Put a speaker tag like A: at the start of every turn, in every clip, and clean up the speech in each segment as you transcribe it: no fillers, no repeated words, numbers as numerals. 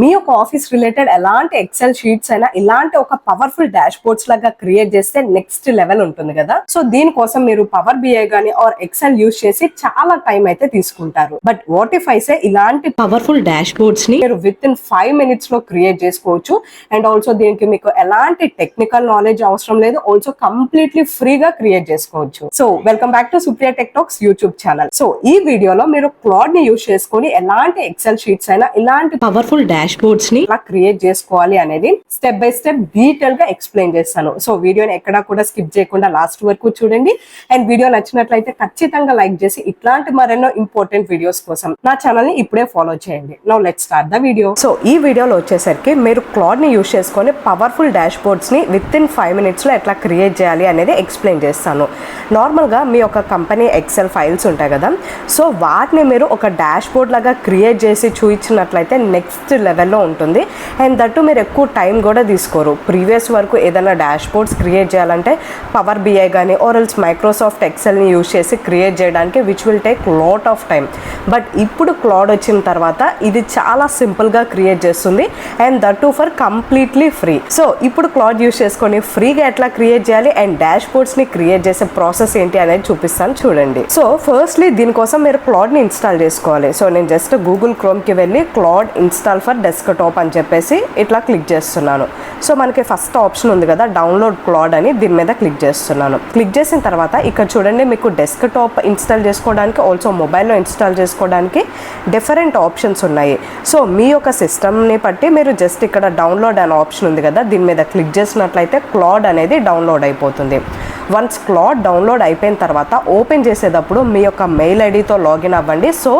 A: మీ యొక్క office related ఎలాంటి XL sheets అయినా ఇలాంటి ఒక పవర్ఫుల్ డాష్ బోర్డ్స్ లాగా క్రియేట్ చేస్తే నెక్స్ట్ లెవెల్ ఉంటుంది కదా. సో దీనికోసం మీరు పవర్ బిఐ గానీ ఆర్ ఎక్సెల్ యూజ్ చేసి చాలా టైం అయితే తీసుకుంటారు. బట్ వాట్ ఇఫ్ అయితే ఇలాంటి పవర్ఫుల్ డాష్ బోర్డ్స్ ని మీరు విత్ ఇన్ 5 minutes లో క్రియేట్ చేసుకోవచ్చు. అండ్ ఆల్సో దీనికి మీకు ఎలాంటి టెక్నికల్ నాలెడ్జ్ అవసరం లేదు. ఆల్సో కంప్లీట్లీ ఫ్రీగా క్రియేట్ చేసుకోవచ్చు. So welcome back to Supriya tech talks YouTube channel. So ఈ వీడియోలో మీరు క్లాడ్ ని యూజ్ చేసుకుని ఎలాంటి ఎక్సెల్ షీట్స్ అయినా ఇలాంటి పవర్ఫుల్ డాష్ బోర్డ్స్ ని ఎలా క్రియేట్ చేసుకోవాలి అనేది స్టెప్ బై స్టెప్ డీటెయిల్ గా ఎక్స్ప్లెయిన్ చేస్తాను. సో వీడియోని ఎక్కడా కూడా స్కిప్ చేయకుండా లాస్ట్ వరకు చూడండి. అండ్ వీడియో నచ్చినట్లయితే ఖచ్చితంగా లైక్ చేసి ఇట్లాంటి మరెన్నో ఇంపార్టెంట్ వీడియోస్ కోసం నా ఛానల్ ని ఇప్పుడే ఫాలో చేయండి. Now let's start the video. So ఈ వీడియోలో వచ్చేసరికి మీరు క్లాడ్ ని యూజ్ చేసుకొని పవర్ఫుల్ డాష్ బోర్డ్స్ ని విత్ ఇన్ 5 minutes లో ఎట్లా క్రియేట్ చేయాలి అనేది ఎక్స్ప్లెయిన్ చేస్తాను. నార్మల్ గా మీ యొక్క కంపెనీ ఎక్సెల్ ఫైల్స్ ఉంటాయి కదా, సో వాటిని మీరు ఒక డాష్ బోర్డ్ లాగా క్రియేట్ చేసి చూపించినట్లయితే నెక్స్ట్ లెవెల్లో ఉంటుంది. అండ్ దట్టు మీరు ఎక్కువ టైం కూడా తీసుకోరు. ప్రీవియస్ వరకు ఏదైనా డాష్ బోర్డ్స్ క్రియేట్ చేయాలంటే పవర్ బిఐ కానీ ఆర్ఎల్స్ మైక్రోసాఫ్ట్ ఎక్సెల్ని యూజ్ చేసి క్రియేట్ చేయడానికి which will take lot of time. But ఇప్పుడు క్లాడ్ వచ్చిన తర్వాత ఇది చాలా సింపుల్గా క్రియేట్ చేస్తుంది. And that for completely free. So ఇప్పుడు క్లాడ్ యూజ్ చేసుకొని ఫ్రీగా ఎట్లా క్రియేట్ చేయాలి అండ్ డాష్ బోర్డ్స్ని క్రియేట్ చేసే ప్రాసెస్ ఏంటి అనేది చూపిస్తాను చూడండి. సో ఫస్ట్లీ దీనికోసం మీరు క్లాడ్ని ఇన్స్టాల్ చేసుకోవాలి. సో నేను జస్ట్ గూగుల్ క్రోమ్కి వెళ్ళి క్లాడ్ ఇన్స్టాల్ ఫర్ డెస్క్టాప్ అని చెప్పేసి ఇట్లా క్లిక్ చేస్తున్నాను. సో మనకి ఫస్ట్ ఆప్షన్ ఉంది కదా డౌన్లోడ్ క్లాడ్ అని, దీని మీద క్లిక్ చేస్తున్నాను. క్లిక్ చేసిన తర్వాత ఇక్కడ చూడండి మీకు డెస్క్టాప్ ఇన్స్టాల్ చేసుకోవడానికి ఆల్సో మొబైల్లో ఇన్స్టాల్ చేసుకోవడానికి డిఫరెంట్ ఆప్షన్స్ ఉన్నాయి. సో మీ యొక్క సిస్టమ్ని బట్టి మీరు జస్ట్ ఇక్కడ డౌన్లోడ్ అనే ఆప్షన్ ఉంది కదా, దీని మీద క్లిక్ చేసినట్లయితే క్లాడ్ అనేది డౌన్లోడ్ అయిపోతుంది. వన్స్ క్లాడ్ డౌన్లోడ్ అయిపోయిన తర్వాత ఓపెన్ చేసేటప్పుడు మీ యొక్క మెయిల్ ఐడితో లాగిన్ అవ్వండి. సో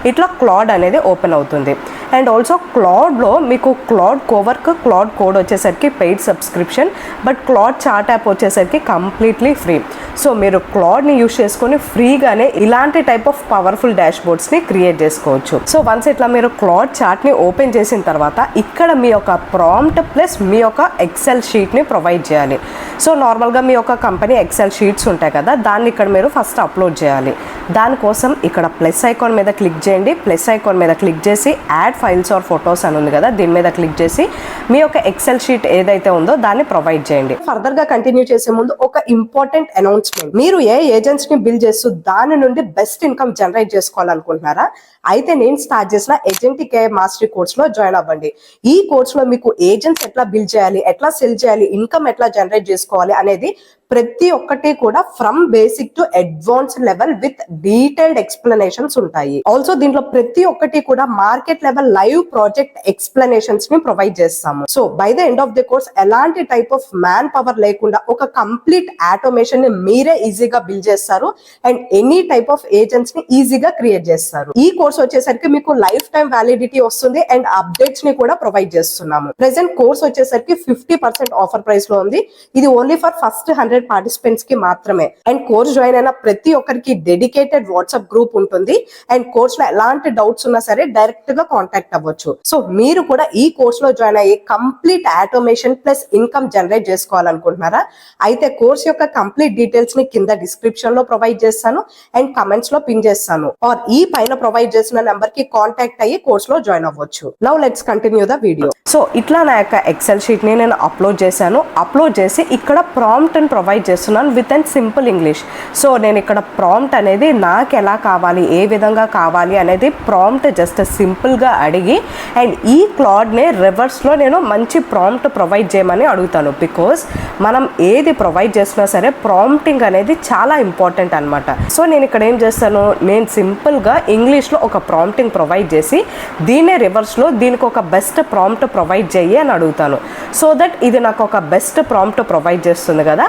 A: ఇట్లా క్లాడ్ అనేది ఓపెన్ అవుతుంది. అండ్ ఆల్సో క్లాడ్లో మీకు క్లాడ్ కోవర్క్ క్లాడ్ కోడ్ వచ్చేసరికి paid subscription, but Claude chat app వచ్చేసరికి కంప్లీట్లీ ఫ్రీ. సో మీరు క్లాడ్ని యూజ్ చేసుకొని ఫ్రీగానే ఇలాంటి టైప్ ఆఫ్ పవర్ఫుల్ డాష్ బోర్డ్స్ని క్రియేట్ చేసుకోవచ్చు. సో వన్స్ ఇట్లా మీరు క్లాడ్ చార్ట్ని ఓపెన్ చేసిన తర్వాత ఇక్కడ మీ యొక్క ప్రాంప్ట్ ప్లస్ మీ యొక్క ఎక్సెల్ షీట్ని ప్రొవైడ్ చేయాలి. సో నార్మల్గా మీ యొక్క కంపెనీ ఎక్సెల్ షీట్స్ ఉంటాయి కదా, దాన్ని ఇక్కడ మీరు ఫస్ట్ అప్లోడ్ చేయాలి. దానికోసం ఇక్కడ ప్లస్ ఐకాన్ మీద క్లిక్ చేయండి. ప్లస్ ఐకాన్ మీద క్లిక్ చేసి యాడ్ ఫైల్స్ ఆర్ ఫొటోస్ అని ఉంది కదా, దీని మీద క్లిక్ చేసి మీ యొక్క ఎక్సెల్ షీట్ ఏదైతే ఉందో దాన్ని ప్రొవైడ్ చేయండి. ఫర్దర్ గా కంటిన్యూ చేసే ముందు ఒక ఇంపార్టెంట్ అనౌన్స్మెంట్. మీరు ఏ ఏజెంట్స్ ని బిల్డ్ చేస్తూ దాని నుండి బెస్ట్ ఇన్కమ్ జనరేట్ చేసుకోవాలనుకుంటున్నారా? అయితే నేను స్టార్ట్ చేసిన ఏజెంటిక్ ఏ మాస్టరీ కోర్స్ లో జాయిన్ అవ్వండి. ఈ కోర్స్ లో మీకు ఏజెంట్స్ ఎట్లా బిల్డ్ చేయాలి, ఎట్లా సెల్ చేయాలి, ఇన్కమ్ ఎట్లా జనరేట్ చేసుకోవాలి అనేది ప్రతి ఒక్కటి కూడా from basic to advance level with detailed explanations ఉంటాయి. ఆల్సో దీంట్లో ప్రతి ఒక్కటి కూడా market level live project explanations ని ప్రొవైడ్ చేస్తాము. So by the end of the course ఎలాంటి టైప్ ఆఫ్ మ్యాన్ పవర్ లేకుండా ఒక కంప్లీట్ ఆటోమేషన్ ని మీరే ఈజీగా బిల్డ్ చేస్తారు. And any type of agents ని ఈజీగా క్రియేట్ చేస్తారు. ఈ కోర్స్ వచ్చేసరికి మీకు లైఫ్ టైం వ్యాలిడిటీ వస్తుంది అండ్ అప్డేట్స్ ని కూడా ప్రొవైడ్ చేస్తున్నాము. ప్రెసెంట్ కోర్స్ వచ్చేసరికి 50% ఆఫర్ ప్రైస్ లో ఉంది. ఇది ఓన్లీ ఫర్ ఫస్ట్ 100 పార్టిసిపెంట్స్ కి మాత్రమే. అండ్ కోర్స్ జాయిన్ అయిన ప్రతి ఒక్కరికి డెడికేటెడ్ వాట్సాప్ గ్రూప్ ఉంటుంది. అండ్ కోర్స్ లో ఎలాంటి డౌట్స్ ఉన్నా సరే డైరెక్ట్ గా కాంటాక్ట్ అవ్వచ్చు. సో మీరు కూడా ఈ కోర్స్ లో జాయిన్ అయ్యి complete automation plus income generate చేసుకోవాలనుకుంటున్నారా? అయితే కోర్స్ యొక్క కంప్లీట్ డీటెయిల్స్ ని కింద డిస్క్రిప్షన్ లో ప్రొవైడ్ చేస్తాను అండ్ కమెంట్స్ లో పిన్ చేస్తాను. ఆర్ ఈ పైన ప్రొవైడ్ చేసిన నెంబర్ కి కాంటాక్ట్ అయ్యి కోర్స్ లో జాయిన్ అవ్వచ్చు. Now let's continue the video. So ఇట్లా నా యొక్క ఎక్సెల్ షీట్ ని నేను అప్లోడ్ చేశాను. అప్లోడ్ చేసి ఇక్కడ ప్రాంప్ట్ ని ప్రొవైడ్ చేస్తున్నాను with and simple English. So నేను ఇక్కడ ప్రాంప్ట్ అనేది నాకు ఎలా కావాలి, ఏ విధంగా కావాలి అనేది ప్రాంప్ట్ జస్ట్ సింపుల్గా అడిగి అండ్ ఈ క్లాడ్ని రివర్స్లో నేను మంచి ప్రాంప్ట్ ప్రొవైడ్ చేయమని అడుగుతాను. బికాజ్ మనం ఏది ప్రొవైడ్ చేసినా సరే ప్రాంప్టింగ్ అనేది చాలా ఇంపార్టెంట్ అనమాట. సో నేను ఇక్కడ ఏం చేస్తాను, నేను సింపుల్గా ఇంగ్లీష్లో ఒక ప్రాంప్టింగ్ ప్రొవైడ్ చేసి దీన్నే రివర్స్లో దీనికి ఒక బెస్ట్ ప్రాంప్ట్ ప్రొవైడ్ చేయి అని అడుగుతాను. సో దట్ ఇది నాకు ఒక బెస్ట్ ప్రాంప్ట్ ప్రొవైడ్ చేస్తుంది కదా,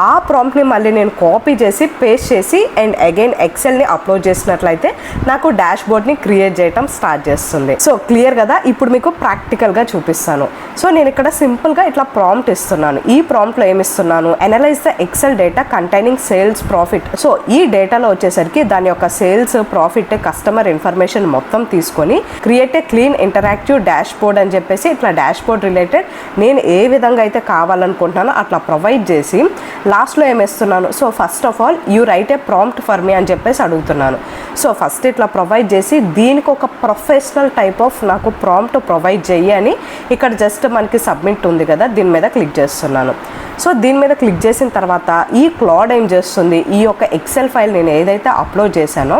A: ఆ ప్రాంప్ట్ని మళ్ళీ నేను కాపీ చేసి పేస్ట్ చేసి అండ్ అగైన్ ఎక్సెల్ని అప్లోడ్ చేసినట్లయితే నాకు డాష్ బోర్డ్ని క్రియేట్ చేయడం స్టార్ట్ చేస్తుంది. సో క్లియర్ కదా, ఇప్పుడు మీకు ప్రాక్టికల్గా చూపిస్తాను. సో నేను ఇక్కడ సింపుల్గా ఇట్లా ప్రాంప్ట్ ఇస్తున్నాను. ఈ ప్రాంప్ట్లో ఏమి ఇస్తున్నాను, analyse the XL data containing sales profit. So ఈ డేటాలో వచ్చేసరికి దాని యొక్క సేల్స్ ప్రాఫిట్ కస్టమర్ ఇన్ఫర్మేషన్ మొత్తం తీసుకొని create a clean interactive dash board అని చెప్పేసి ఇట్లా డాష్ బోర్డ్ రిలేటెడ్ నేను ఏ విధంగా అయితే కావాలనుకుంటున్నానో అట్లా ప్రొవైడ్ చేసి లాస్ట్లో ఏమేస్తున్నాను, so first of all you write a prompt for me అని చెప్పేసి అడుగుతున్నాను. సో ఫస్ట్ ఇట్లా ప్రొవైడ్ చేసి దీనికి ఒక ప్రొఫెషనల్ టైప్ ఆఫ్ నాకు ప్రాంప్ట్ ప్రొవైడ్ చెయ్యి అని ఇక్కడ జస్ట్ మనకి సబ్మిట్ ఉంది కదా, దీని మీద క్లిక్ చేస్తున్నాను. సో దీని మీద క్లిక్ చేసిన తర్వాత ఈ క్లాడ్ ఏం చేస్తుంది, ఈ యొక్క ఎక్సెల్ ఫైల్ నేను ఏదైతే అప్లోడ్ చేశానో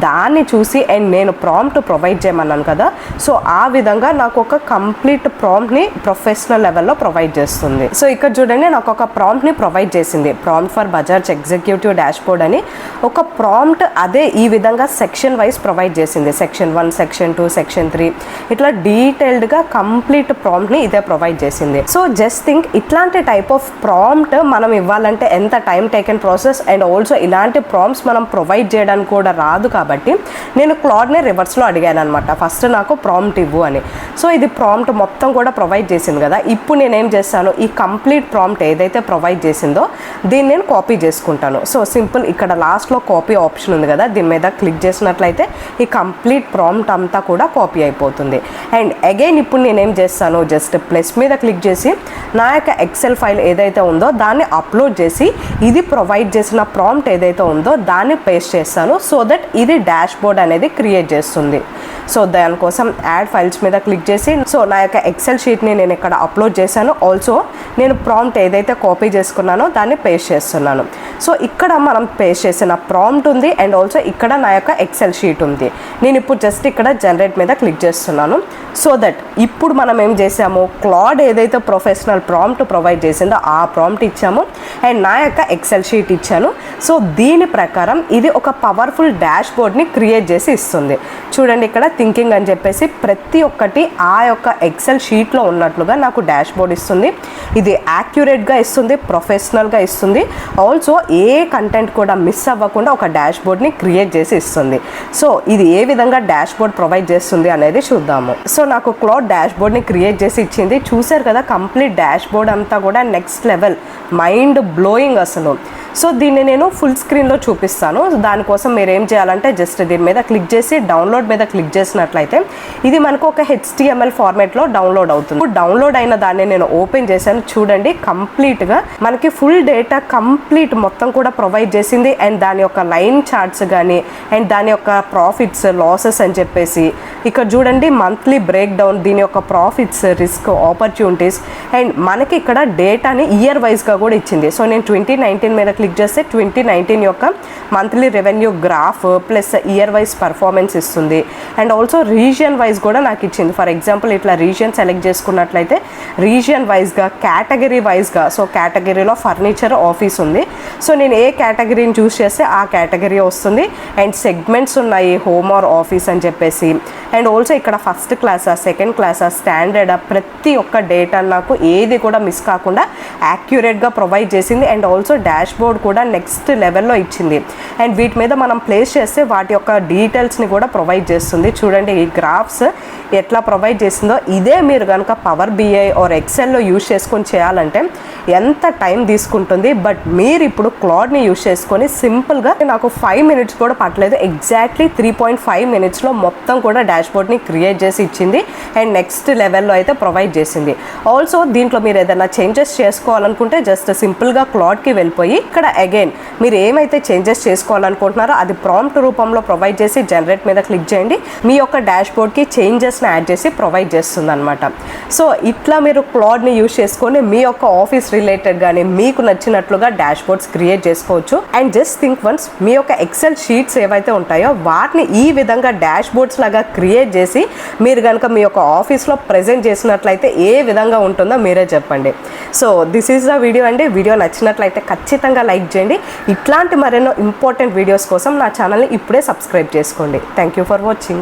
A: దాన్ని చూసి అండ్ నేను ప్రాంప్ట్ ప్రొవైడ్ చేయమన్నాను కదా, సో ఆ విధంగా నాకు ఒక కంప్లీట్ ప్రాంప్ట్ని ప్రొఫెషనల్ లెవెల్లో ప్రొవైడ్ చేస్తుంది. సో ఇక్కడ చూడండి నాకు ఒక ప్రాంప్ట్ని ప్రొవైడ్ చేసింది, prompt for Bajaj executive dashboard అని ఒక ప్రాంప్ట్. అదే ఈ విధంగా సెక్షన్ వైజ్ ప్రొవైడ్ చేసింది, సెక్షన్ 1, సెక్షన్ 2, సెక్షన్ 3 ఇట్లా డీటెయిల్డ్గా కంప్లీట్ ప్రాంప్ట్ని ఇదే ప్రొవైడ్ చేసింది. సో జస్ట్ థింక్ ఇట్లాంటి టైప్ ఆఫ్ ప్రాంప్ట్ మనం ఇవ్వాలంటే ఎంత time taken process, and also ఇలాంటి ప్రాంప్ట్స్ మనం ప్రొవైడ్ చేయడానికి కూడా రాదు. కాబట్టి నేను క్లాడ్ని రివర్స్లో అడిగాను అనమాట, ఫస్ట్ నాకు ప్రాంప్ట్ ఇవ్వు అని. సో ఇది ప్రాంప్ట్ మొత్తం కూడా ప్రొవైడ్ చేసింది కదా, ఇప్పుడు నేనేం చేస్తాను, ఈ కంప్లీట్ ప్రాంప్ట్ ఏదైతే ప్రొవైడ్ చేసిందో దీన్ని నేను కాపీ చేసుకుంటాను. సో సింపుల్ ఇక్కడ లాస్ట్లో కాపీ ఆప్షన్ ఉంది కదా, దీని మీద క్లిక్ చేసినట్లయితే ఈ కంప్లీట్ ప్రాంప్ట్ అంతా కూడా కాపీ అయిపోతుంది. అండ్ అగైన్ ఇప్పుడు నేనేం చేస్తాను, జస్ట్ ప్లస్ మీద క్లిక్ చేసి నా యొక్క ఎక్సెల్ ఫైల్ ఏదైతే ఉందో దాన్ని అప్లోడ్ చేసి ఇది ప్రొవైడ్ చేసిన ప్రాంప్ట్ ఏదైతే ఉందో దాన్ని పేస్ట్ చేస్తాను, సో దట్ ఇది డాష్ బోర్డ్ అనేది క్రియేట్ చేస్తుంది. సో దానికోసం యాడ్ ఫైల్స్ మీద క్లిక్ చేసి సో నా యొక్క ఎక్సెల్ షీట్ని నేను ఇక్కడ అప్లోడ్ చేశాను, ఆల్సో నేను ప్రాంప్ట్ ఏదైతే కాపీ చేసుకున్నానో దాన్ని పేస్ట్ చేస్తున్నాను. సో ఇక్కడ మనం పేస్ట్ చేసిన ప్రాంప్ట్ ఉంది అండ్ ఆల్సో ఇక్కడ నా యొక్క ఎక్సెల్ షీట్ ఉంది. నేను ఇప్పుడు జస్ట్ ఇక్కడ జనరేట్ మీద క్లిక్ చేస్తున్నాను. సో దట్ ఇప్పుడు మనం ఏం చేసాము, క్లాడ్ ఏదైతే ప్రొఫెషనల్ ప్రాంప్ట్ ప్రొవైడ్ చేసిందో ఆ ప్రాంప్ట్ ఇచ్చాము అండ్ నా యొక్క ఎక్సెల్ షీట్ ఇచ్చాను. సో దీని ప్రకారం ఇది ఒక పవర్ఫుల్ డాష్ బోర్డ్ని క్రియేట్ చేసి ఇస్తుంది. చూడండి ఇక్కడ థింకింగ్ అని చెప్పేసి ప్రతి ఒక్కటి ఆ యొక్క ఎక్సెల్ షీట్లో ఉన్నట్లుగా నాకు డాష్ బోర్డ్ ఇస్తుంది. ఇది యాక్యురేట్గా ఇస్తుంది, ప్రొఫెషనల్గా ఇస్తుంది, ఆల్సో ఏ కంటెంట్ కూడా మిస్ అవ్వకుండా ఒక డాష్ బోర్డ్ని క్రియేట్ చేసి ఇస్తుంది. సో ఇది ఏ విధంగా డాష్ బోర్డ్ ప్రొవైడ్ చేస్తుంది అనేది చూద్దాము. సో నాకు క్లాడ్ డాష్ బోర్డ్ని క్రియేట్ చేసి ఇచ్చింది, చూసారు కదా కంప్లీట్ డాష్ బోర్డ్ అంతా కూడా నెక్స్ట్ లెవెల్, మైండ్ బ్లోయింగ్ అసలు. సో దీన్ని నేను ఫుల్ స్క్రీన్లో చూపిస్తాను. దానికోసం మీరు ఏం చేయాలంటే జస్ట్ దీని మీద క్లిక్ చేసి డౌన్లోడ్ మీద క్లిక్ చేసినట్లయితే ఇది మనకు ఒక HTML ఫార్మాట్లో డౌన్లోడ్ అవుతుంది. డౌన్లోడ్ అయిన దాన్ని నేను ఓపెన్ చేశాను, చూడండి కంప్లీట్గా మనకి ఫుల్ డేటా కంప్లీట్ మొత్తం కూడా ప్రొవైడ్ చేసింది. అండ్ దాని యొక్క లైన్ చార్ట్స్ కానీ అండ్ దాని యొక్క ప్రాఫిట్స్ లాసెస్ అని చెప్పేసి ఇక్కడ చూడండి మంత్లీ బ్రేక్ డౌన్, దీని యొక్క ప్రాఫిట్స్, రిస్క్, ఆపర్చునిటీస్ అండ్ మనకి ఇక్కడ డేటాని ఇయర్ వైజ్గా కూడా ఇచ్చింది. సో నేను 2019 మీద క్లిక్ చేస్తే 2019 యొక్క monthly revenue graph plus year wise performance ఇస్తుంది. అండ్ ఆల్సో రీజియన్ వైజ్ కూడా నాకు ఇచ్చింది. ఫర్ ఎగ్జాంపుల్ ఇట్లా రీజియన్ సెలెక్ట్ చేసుకున్నట్లయితే రీజియన్ వైజ్గా, కేటగిరీ వైజ్గా, సో కేటగిరీలో ఫర్నిచర్, ఆఫీస్ ఉంది. సో నేను ఏ కేటగిరీని చూస్ చేస్తే ఆ కేటగిరీ వస్తుంది. అండ్ సెగ్మెంట్స్ ఉన్నాయి, హోమ్ ఆర్ ఆఫీస్ అని చెప్పేసి. అండ్ ఆల్సో ఇక్కడ ఫస్ట్ క్లాసా, సెకండ్ క్లాసా, స్టాండర్డా, ప్రతి ఒక్క డేటా నాకు ఏది కూడా మిస్ కాకుండా యాక్యురేట్గా ప్రొవైడ్ చేసింది. అండ్ ఆల్సో డాష్ బోర్డ్ కూడా నెక్స్ట్ లెవెల్లో ఇచ్చింది. అండ్ వీటి మీద మనం ప్లేస్ చేస్తే వాటి యొక్క డీటెయిల్స్ని కూడా ప్రొవైడ్ చేస్తుంది. చూడండి ఈ గ్రాఫ్స్ ఎట్లా ప్రొవైడ్ చేసిందో ఇదే మీరు కనుక పవర్ BI ఆర్ ఎక్సెల్లో యూజ్ చేసుకొని చేయాలంటే ఎంత టైం తీసుకుంటుంది. బట్ మీరు ఇప్పుడు క్లాడ్ని యూజ్ చేసుకొని సింపుల్గా నాకు 5 minutes కూడా పట్టలేదు, ఎగ్జాక్ట్లీ 3.5 minutesలో మొత్తం కూడా డాష్ బోర్డ్ని క్రియేట్ చేసి ఇచ్చింది. అండ్ నెక్స్ట్ లెవెల్లో అయితే ప్రొవైడ్ చేసింది. ఆల్సో దీంట్లో మీరు ఏదైనా చేంజెస్ చేసుకోవాలనుకుంటే జస్ట్ సింపుల్గా క్లాడ్కి వెళ్ళిపోయి ఇక్కడ అగైన్ మీరు ఏమైతే చేంజెస్ చేసుకోవాలనుకుంటున్నారో అది ప్రాంప్ట్ రూపంలో ప్రొవైడ్ చేసి జనరేట్ మీద క్లిక్ చేయండి. మీ యొక్క డాష్ బోర్డ్కి చేంజెస్ని యాడ్ చేసి ప్రొవైడ్ చేస్తుంది అనమాట. సో ఇట్లా మీరు క్లాడ్ని యూజ్ చేసుకొని మీ యొక్క ఆఫీస్ రిలేటెడ్ కానీ మీకు నచ్చినట్లుగా డాష్ బోర్డ్స్ క్రియేట్ చేసుకోవచ్చు. అండ్ జస్ట్ థింక్ వన్స్ మీ యొక్క ఎక్సెల్ షీట్స్ ఏవైతే ఉంటాయో వాటిని ఈ విధంగా డాష్ బోర్డ్స్ లాగా క్రియేట్ చేసి మీరు కనుక మీ యొక్క ఆఫీస్లో ప్రెజెంట్ చేసినట్లయితే ఏ విధంగా ఉంటుందో మీరే చెప్పండి. So this is the video అండి. వీడియో నచ్చినట్లయితే ఖచ్చితంగా లైక్ చేయండి. ఇట్లాంటి మరెన్నో ఇంపార్టెంట్ వీడియోస్ కోసం నా ఛానల్ని ఇప్పుడే సబ్స్క్రైబ్ చేసుకోండి. Thank you for watching.